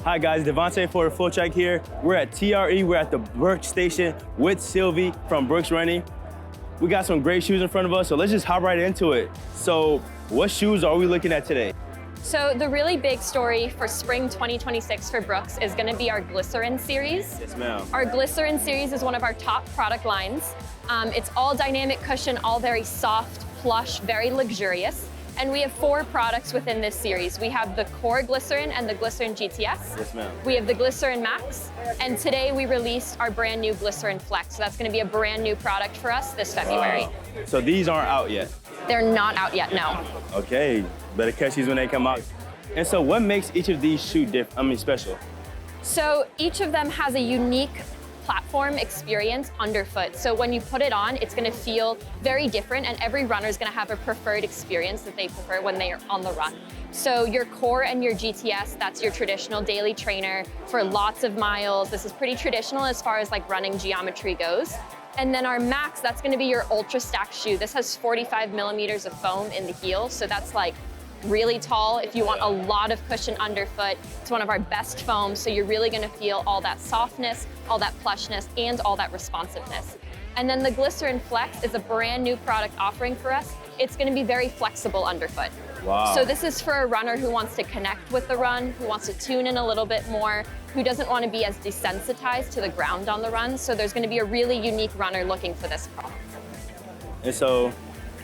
Hi guys, Devontae for FloTrack here. We're at TRE, we're at the Brooks station with Sylvie from Brooks Running. We got some great shoes in front of us, so let's just hop right into it. So what shoes are we looking at today? So the really big story for spring 2026 for Brooks is gonna be our Glycerin series. Yes, ma'am. Our Glycerin series is one of our top product lines. It's all dynamic cushion, all very soft, plush, very luxurious. And we have 4 products within this series. We have the core Glycerin and the Glycerin GTS. Yes, ma'am. We have the Glycerin Max. And today we released our brand new Glycerin Flex. So that's gonna be a brand new product for us this February. Wow. So these aren't out yet? They're not out yet, no. Okay, better catch these when they come out. And so what makes each of these shoes special? So each of them has a unique platform experience underfoot. So when you put it on, it's gonna feel very different, and every runner is gonna have a preferred experience that they prefer when they are on the run. So your core and your GTS, that's your traditional daily trainer for lots of miles. This is pretty traditional as far as like running geometry goes. And then our Max, that's gonna be your ultra stack shoe. This has 45 millimeters of foam in the heel, so that's like really tall if you want a lot of cushion underfoot. It's one of our best foams, so you're really gonna feel all that softness, all that plushness, and all that responsiveness. And then the Glycerin Flex is a brand new product offering for us. It's gonna be very flexible underfoot. Wow. So this is for a runner who wants to connect with the run, who wants to tune in a little bit more, who doesn't want to be as desensitized to the ground on the run. So there's gonna be a really unique runner looking for this product. And so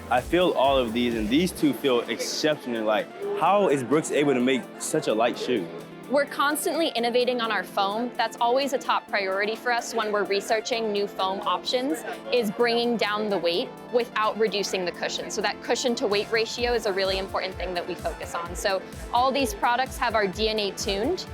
I feel all of these, and these two feel exceptionally light. How is Brooks able to make such a light shoe? We're constantly innovating on our foam. That's always a top priority for us when we're researching new foam options, is bringing down the weight without reducing the cushion. So that cushion to weight ratio is a really important thing that we focus on. So all these products have our DNA tuned,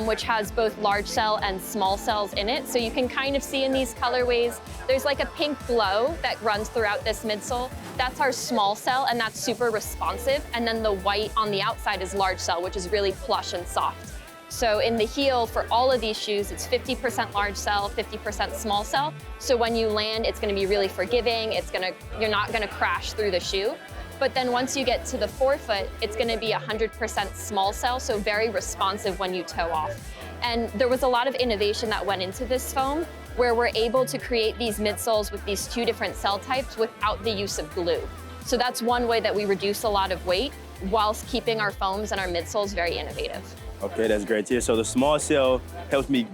which has both large cell and small cells in it. So you can kind of see in these colorways, there's like a pink glow that runs throughout this midsole. That's our small cell, and that's super responsive. And then the white on the outside is large cell, which is really plush and soft. So in the heel, for all of these shoes, it's 50% large cell, 50% small cell. So when you land, it's gonna be really forgiving. You're not gonna crash through the shoe. But then once you get to the forefoot, it's gonna be 100% small cell, so very responsive when you toe off. And there was a lot of innovation that went into this foam, where we're able to create these midsoles with these 2 different cell types without the use of glue. So that's one way that we reduce a lot of weight whilst keeping our foams and our midsoles very innovative. Okay, that's great to hear. So the small cell helps me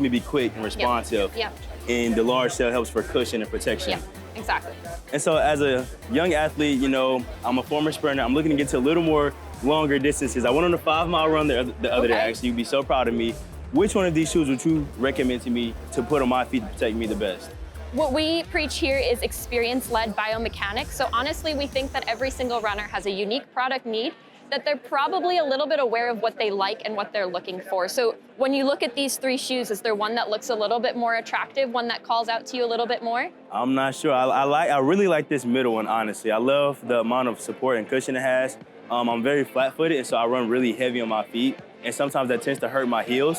be quick and responsive. Yep. And the large cell helps for cushion and protection. Yeah, exactly. And so as a young athlete, you know, I'm a former sprinter. I'm looking to get to a little more longer distances. I went on a 5-mile run the other day, actually. You'd be so proud of me. Which one of these shoes would you recommend to me to put on my feet to protect me the best? What we preach here is experience-led biomechanics. So honestly, we think that every single runner has a unique product need, that they're probably a little bit aware of what they like and what they're looking for. So when you look at these 3 shoes, is there one that looks a little bit more attractive, one that calls out to you a little bit more? I'm not sure. I really like this middle one, honestly. I love the amount of support and cushion it has. I'm very flat-footed, and so I run really heavy on my feet, and sometimes that tends to hurt my heels.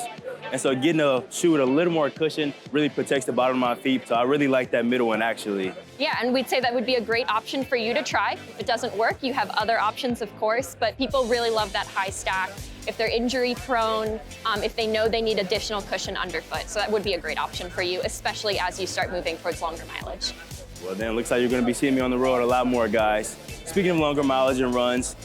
And so getting a shoe with a little more cushion really protects the bottom of my feet, so I really like that middle one, actually. Yeah, and we'd say that would be a great option for you to try. If it doesn't work, you have other options, of course, but people really love that high stack. If they're injury prone, if they know they need additional cushion underfoot, so that would be a great option for you, especially as you start moving towards longer mileage. Well, then it looks like you're gonna be seeing me on the road a lot more, guys. Speaking of longer mileage and runs,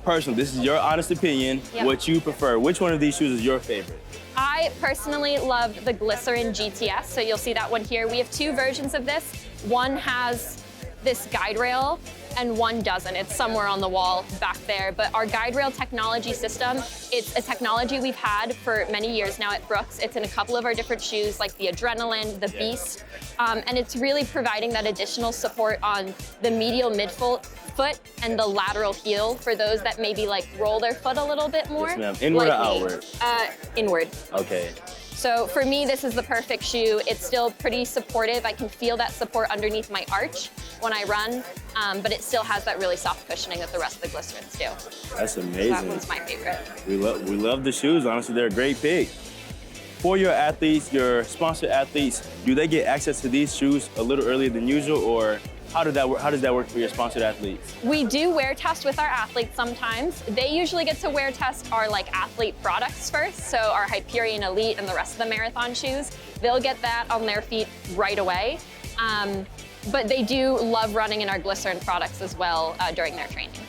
personally, this is your honest opinion, what you prefer. Which one of these shoes is your favorite? I personally love the Glycerin GTS, so you'll see that one here. We have 2 versions of this. One has this guide rail, and one doesn't. It's somewhere on the wall back there. But our guide rail technology system, it's a technology we've had for many years now at Brooks. It's in a couple of our different shoes, like the Adrenaline, the Beast, and it's really providing that additional support on the medial midfoot and the lateral heel for those that maybe like roll their foot a little bit more. Yes, ma'am. Inward or outward? Inward. Okay. So for me, this is the perfect shoe. It's still pretty supportive. I can feel that support underneath my arch when I run, but it still has that really soft cushioning that the rest of the Glycerins do. That's amazing. So that one's my favorite. We love the shoes. Honestly, they're a great pick. For your athletes, your sponsored athletes, do they get access to these shoes a little earlier than usual, or how does that work for your sponsored athletes? We do wear test with our athletes sometimes. They usually get to wear test our like athlete products first, so our Hyperion Elite and the rest of the marathon shoes. They'll get that on their feet right away. But they do love running in our Glycerin products as well during their training.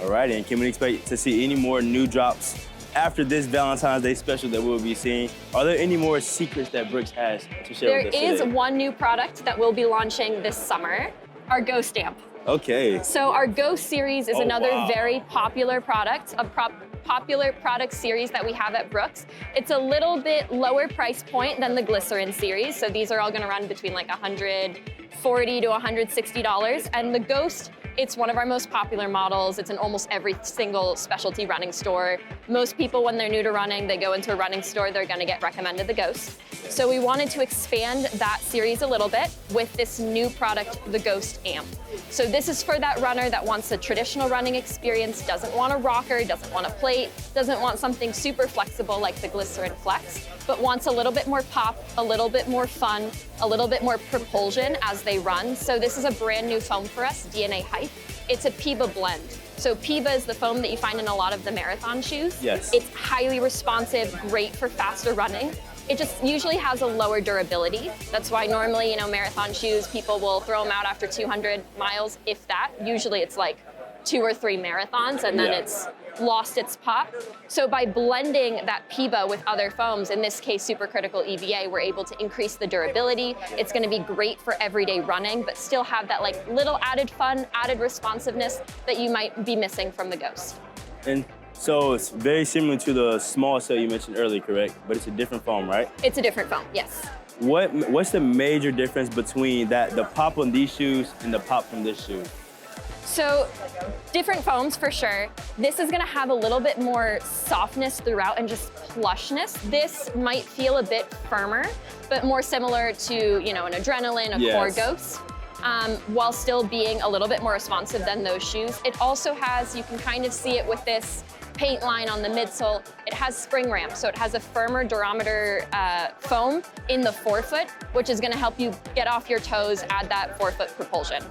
All right, and can we expect to see any more new drops after this Valentine's Day special that we'll be seeing? Are there any more secrets that Brooks has to share with us There is today? one new product that we'll be launching this summer, our Ghost Amp. Okay. So our Ghost series is another wow. very popular product, popular product series that we have at Brooks. It's a little bit lower price point than the Glycerin series. So these are all gonna run between like $140 to $160. And the Ghost, it's one of our most popular models. It's in almost every single specialty running store. Most people, when they're new to running, they go into a running store, they're gonna get recommended the Ghost. So we wanted to expand that series a little bit with this new product, the Ghost Amp. So this is for that runner that wants a traditional running experience, doesn't want a rocker, doesn't want a plate, doesn't want something super flexible like the Glycerin Flex, but wants a little bit more pop, a little bit more fun, a little bit more propulsion as they run. So this is a brand new foam for us, DNA Hype. It's a PIBA blend. So PIBA is the foam that you find in a lot of the marathon shoes. Yes. It's highly responsive, great for faster running. It just usually has a lower durability. That's why normally, marathon shoes, people will throw them out after 200 miles, if that. Usually it's like 2 or 3 marathons and then it's lost its pop. So by blending that PIBA with other foams, in this case supercritical EVA, we're able to increase the durability. It's gonna be great for everyday running, but still have that like little added fun, added responsiveness that you might be missing from the Ghost. And so it's very similar to the small cell you mentioned earlier, correct? But it's a different foam, right? It's a different foam, yes. What's the major difference between the pop on these shoes and the pop from this shoe? So different foams for sure. This is gonna have a little bit more softness throughout and just plushness. This might feel a bit firmer, but more similar to, an Adrenaline, a Core Ghost, while still being a little bit more responsive than those shoes. It also has, you can kind of see it with this paint line on the midsole, it has spring ramps, so it has a firmer durometer foam in the forefoot, which is gonna help you get off your toes, add that forefoot propulsion.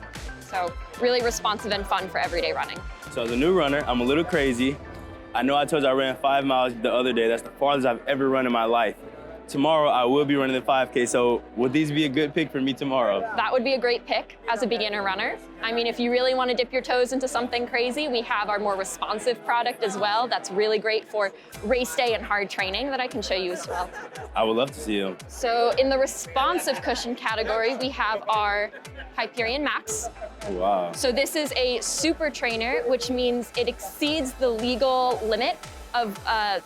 So really responsive and fun for everyday running. So as a new runner, I'm a little crazy. I know I told you I ran 5 miles the other day. That's the farthest I've ever run in my life. Tomorrow, I will be running the 5K, so would these be a good pick for me tomorrow? That would be a great pick as a beginner runner. I mean, if you really want to dip your toes into something crazy, we have our more responsive product as well. That's really great for race day and hard training that I can show you as well. I would love to see them. So in the responsive cushion category, we have our Hyperion Max. Wow. So this is a super trainer, which means it exceeds the legal limit of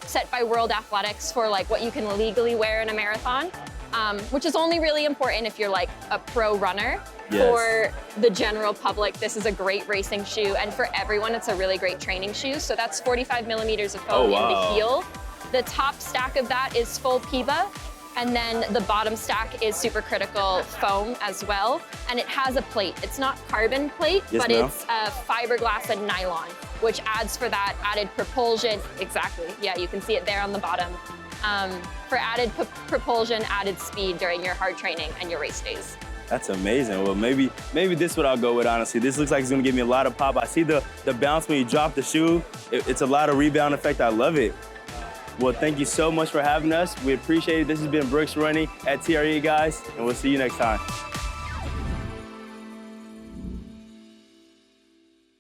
set by World Athletics for like what you can legally wear in a marathon, which is only really important if you're like a pro runner. Yes. For the general public, this is a great racing shoe, and for everyone, it's a really great training shoe. So that's 45 millimeters of foam in the heel. The top stack of that is full PIBA, and then the bottom stack is supercritical foam as well. And it has a plate. It's not carbon plate, but it's fiberglass and nylon, which adds for that added propulsion. Exactly, yeah, you can see it there on the bottom. For added propulsion, added speed during your hard training and your race days. That's amazing. Well, maybe this is what I'll go with, honestly. This looks like it's gonna give me a lot of pop. I see the bounce when you drop the shoe. It's a lot of rebound effect. I love it. Well, thank you so much for having us. We appreciate it. This has been Brooks Running at TRE, guys, and we'll see you next time.